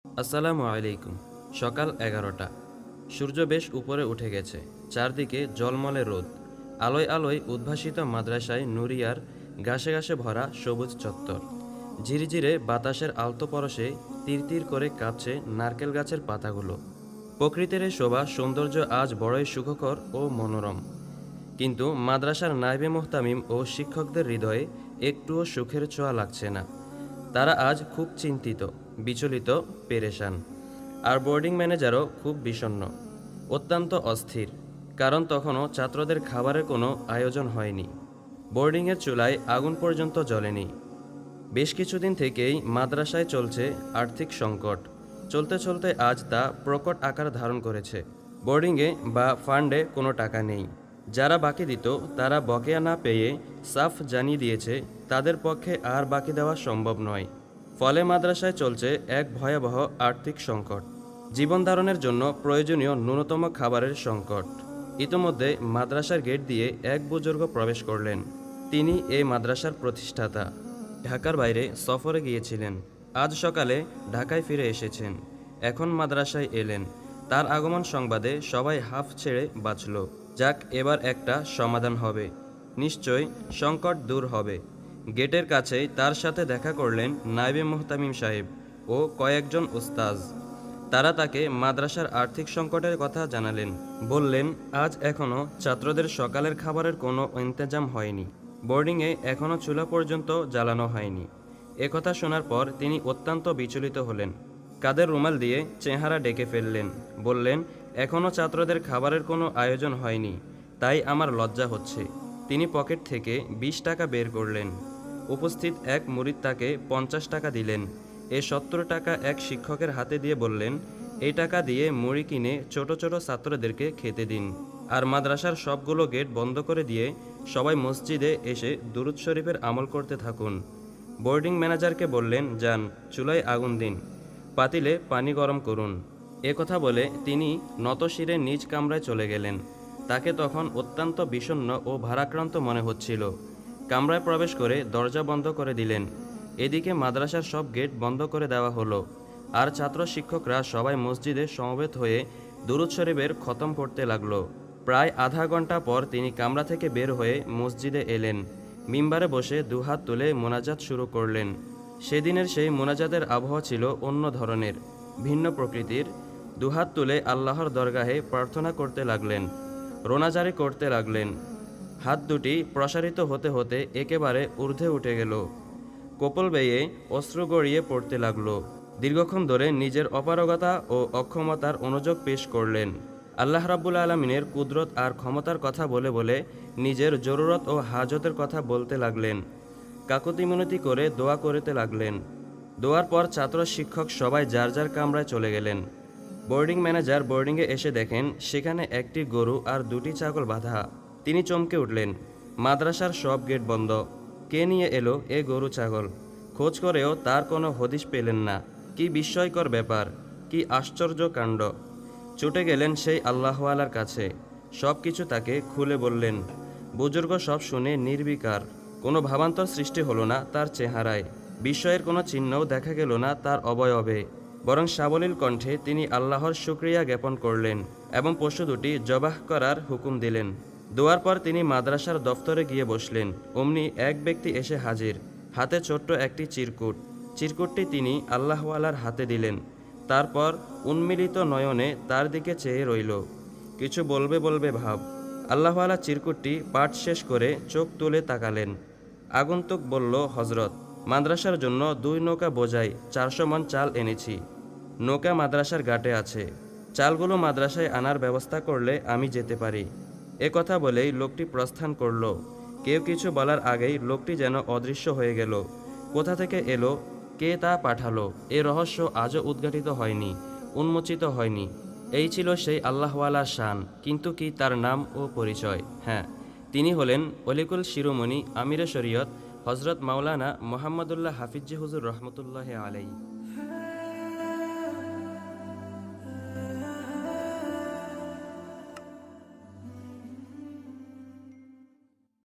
আসসালামু আলাইকুম। সকাল 11টা। সূর্য বেশ উপরে উঠে গেছে। চারদিকে জলমলে রোদ। আলোয় আলোয় উদ্ভাসিত মাদ্রাসায় নুরিয়ার ঘাসে ঘাসে ভরা সবুজ চত্বর। ঝিরিঝিরে বাতাসের আলতো পরশে তিরতির করে কাঁপছে নারকেল গাছের পাতাগুলো। প্রকৃতির এই শোভা সৌন্দর্য আজ বড়ই সুখকর ও মনোরম। কিন্তু মাদ্রাসার নায়েবে মুহতামিম ও শিক্ষকদের হৃদয়ে একটুও সুখের ছোঁয়া লাগছে না। তারা আজ খুব চিন্তিত, বিচলিত, পেরেশান। আর বোর্ডিং ম্যানেজারও খুব বিষণ্ণ, অত্যন্ত অস্থির। কারণ তখনও ছাত্রদের খাবারের কোনো আয়োজন হয়নি। বোর্ডিংয়ের চুলায় আগুন পর্যন্ত জ্বলেনি। বেশ কিছুদিন থেকেই মাদ্রাসায় চলছে আর্থিক সংকট। চলতে চলতে আজ তা প্রকট আকার ধারণ করেছে। বোর্ডিংয়ে বা ফান্ডে কোনো টাকা নেই। যারা বাকি দিত তারা বকেয়া না পেয়ে সাফ জানিয়ে দিয়েছে তাদের পক্ষে আর বাকি দেওয়া সম্ভব নয়। ফলে মাদ্রাসায় চলছে এক ভয়াবহ আর্থিক সংকট। জীবন ধারণের জন্য প্রয়োজনীয় ন্যূনতম খাবারের সংকট। ইতোমধ্যে মাদ্রাসার গেট দিয়ে এক বুজুর্গ প্রবেশ করলেন। তিনি এই মাদ্রাসার প্রতিষ্ঠাতা। ঢাকার বাইরে সফরে গিয়েছিলেন। আজ সকালে ঢাকায় ফিরে এসেছেন। এখন মাদ্রাসায় এলেন। তার আগমন সংবাদে সবাই হাঁফ ছেড়ে বাঁচল। যাক, এবার একটা সমাধান হবে। নিশ্চয় সংকট দূর হবে। গেটের কাছেই তার সাথে দেখা করলেন নায়েবে মুহতামিম সাহেব ও কয়েকজন উস্তাজ। তারা তাকে মাদ্রাসার আর্থিক সংকটের কথা জানালেন। বললেন, আজ এখনও ছাত্রদের সকালের খাবারের কোনো ইন্তেজাম হয়নি। বোর্ডিংয়ে এখনও চুলা পর্যন্ত জ্বালানো হয়নি। একথা শোনার পর তিনি অত্যন্ত বিচলিত হলেন। কাঁধের রুমাল দিয়ে চেহারা ডেকে ফেললেন। বললেন, এখনও ছাত্রদের খাবারের কোনো আয়োজন হয়নি, তাই আমার লজ্জা হচ্ছে। তিনি পকেট থেকে 20 টাকা বের করলেন। উপস্থিত এক মুরিদ তাকে 50 টাকা দিলেন। এ 70 টাকা এক শিক্ষকের হাতে দিয়ে বললেন, এই টাকা দিয়ে মুড়ি কিনে ছোট ছোট ছাত্রদেরকে খেতে দিন। আর মাদ্রাসার সবগুলো গেট বন্ধ করে দিয়ে সবাই মসজিদে এসে দুরূদ শরীফের আমল করতে থাকুন। বোর্ডিং ম্যানেজারকে বললেন, যান, চুলায় আগুন দিন, পাতিলে পানি গরম করুন। এ কথা বলে তিনি নতশিরে নিজ কামরায় চলে গেলেন। তাকে তখন অত্যন্ত বিষণ্ণ ও ভারাক্রান্ত মনে হচ্ছিল। কামরায় প্রবেশ করে দরজা বন্ধ করে দিলেন। এদিকে মাদ্রাসার সব গেট বন্ধ করে দেওয়া হলো। আর ছাত্র শিক্ষকরা সবাই মসজিদে সমবেত হয়ে দুরূদ শরীফের খতম পড়তে লাগলো। প্রায় আধা ঘন্টা পর তিনি কামরা থেকে বের হয়ে মসজিদে এলেন। মিম্বারে বসে দুহাত তুলে মোনাজাত শুরু করলেন। সেদিনের সেই মোনাজাতের আবহাওয়া ছিল অন্য ধরনের, ভিন্ন প্রকৃতির। দুহাত তুলে আল্লাহর দরগাহে প্রার্থনা করতে লাগলেন, রোনাজারি করতে লাগলেন। হাত দুটি প্রসারিত হতে হতে একেবারে ঊর্ধ্বে উঠে গেল। কপল বেয়ে অশ্রু গড়িয়ে পড়তে লাগল। দীর্ঘক্ষণ ধরে নিজের অপারগতা ও অক্ষমতার অনুযোগ পেশ করলেন। আল্লাহ রাব্বুল আলামিনের কুদরত আর ক্ষমতার কথা বলে বলে নিজের জরুরত ও হাজতের কথা বলতে লাগলেন। কাকুতি মিনতি করে দোয়া করতে লাগলেন। দোয়ার পর ছাত্র শিক্ষক সবাই যার যার কামরায় চলে গেলেন। বোর্ডিং ম্যানেজার বোর্ডিংয়ে এসে দেখেন সেখানে একটি গরু আর দুটি ছাগল বাঁধা। তিনি চমকে উঠলেন। মাদ্রাসার সব গেট বন্ধ। কে নিয়ে এলো এ গরু ছাগল? খোঁজ করেও তার কোনো হদিশ পেলেন না। কি বিস্ময়কর ব্যাপার, কি আশ্চর্য কাণ্ড! ছুটে গেলেন সেই আল্লাহওয়ালার কাছে। সব কিছু তাকে খুলে বললেন। বুজুর্গ সব শুনে নির্বিকার। কোনো ভাবান্তর সৃষ্টি হলো না তার চেহারায়। বিস্ময়ের কোনো চিহ্নও দেখা গেল না তার অবয়বে। বরং সাবলীল কণ্ঠে তিনি আল্লাহর শুকরিয়া জ্ঞাপন করলেন এবং পশু দুটি জবাহ করার হুকুম দিলেন। দোয়ার পর তিনি মাদ্রাসার দফতরে গিয়ে বসলেন। অমনি এক ব্যক্তি এসে হাজির, হাতে ছোট্ট একটি চিরকুট। চিরকুটটি তিনি আল্লাহওয়ালার হাতে দিলেন। তারপর উন্মিলিত নয়নে তার দিকে চেয়ে রইল। কিছু বলবে বলবে ভাব। আল্লাহওয়ালা চিরকুটটি পাঠ শেষ করে চোখ তুলে তাকালেন। আগন্তুক বলল, হজরত, মাদ্রাসার জন্য 2 নৌকা বোঝাই 400 মণ চাল এনেছি। নৌকা মাদ্রাসার ঘাটে আছে। চালগুলো মাদ্রাসায় আনার ব্যবস্থা করলে আমি যেতে পারি। এ কথা বলেই লোকটি প্রস্থান করল। কেউ কিছু বলার আগেই লোকটি যেন অদৃশ্য হয়ে গেল। কোথা থেকে এলো, কে তা পাঠালো, এ রহস্য আজও উদ্ঘাটিত হয়নি, উন্মোচিত হয়নি। এই ছিল সেই আল্লাহওয়ালার শান। কিন্তু কি তার নাম ও পরিচয়? হ্যাঁ, তিনি হলেন অলিকুল শিরোমণি আমিরে শরীয়ত হজরত মাওলানা মোহাম্মদুল্লাহ হাফিজি হুজুর রহমতুল্লাহ আলাইহি।